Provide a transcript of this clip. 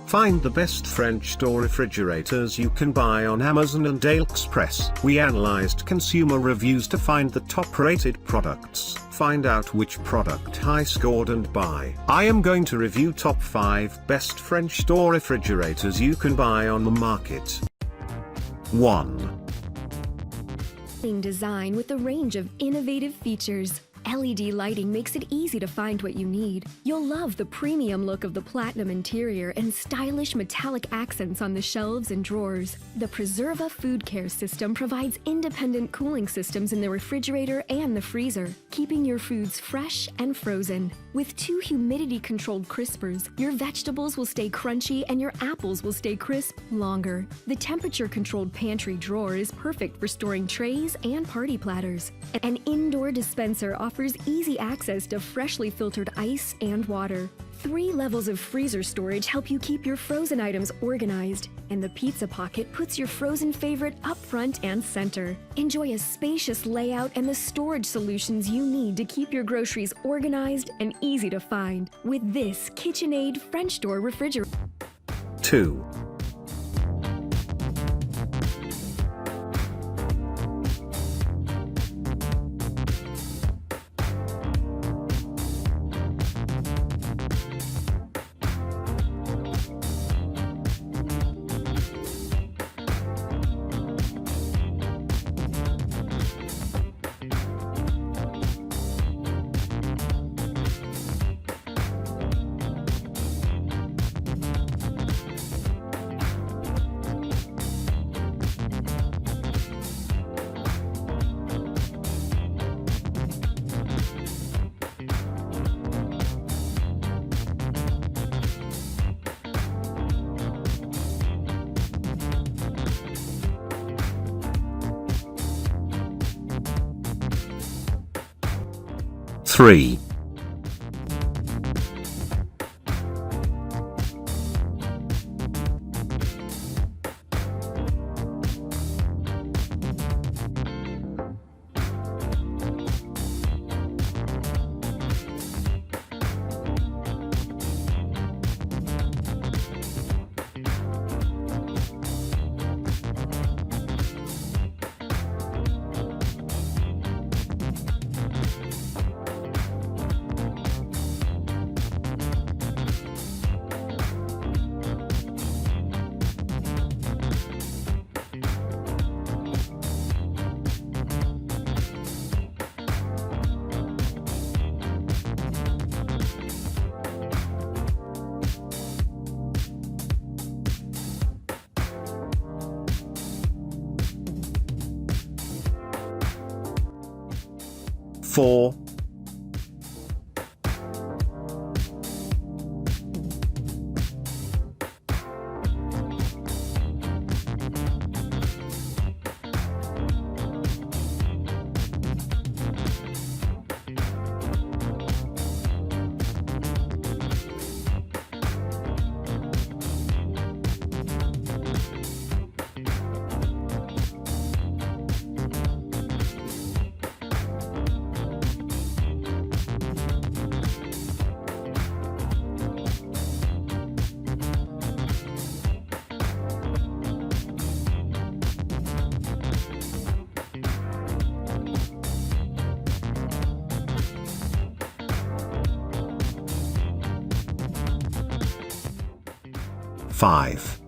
Find the best French door refrigerators you can buy on Amazon and Aliexpress. We analyzed consumer reviews to find the top-rated products. Find out which product high scored and buy. I am going to review top 5 best French door refrigerators you can buy on the market. 1. Design with a range of innovative features. LED lighting makes it easy to find what you need. You'll love the premium look of the platinum interior and stylish metallic accents on the shelves and drawers. The Preserva food care system provides independent cooling systems in the refrigerator and the freezer, keeping your foods fresh and frozen. With 2 humidity-controlled crispers, your vegetables will stay crunchy and your apples will stay crisp longer. The temperature-controlled pantry drawer is perfect for storing trays and party platters. An indoor dispenser offers easy access to freshly filtered ice and water. 3 levels of freezer storage help you keep your frozen items organized, and the pizza pocket puts your frozen favorite up front and center. Enjoy a spacious layout and the storage solutions you need to keep your groceries organized and easy to find with this KitchenAid French door refrigerator. 2. Three. 4. 5.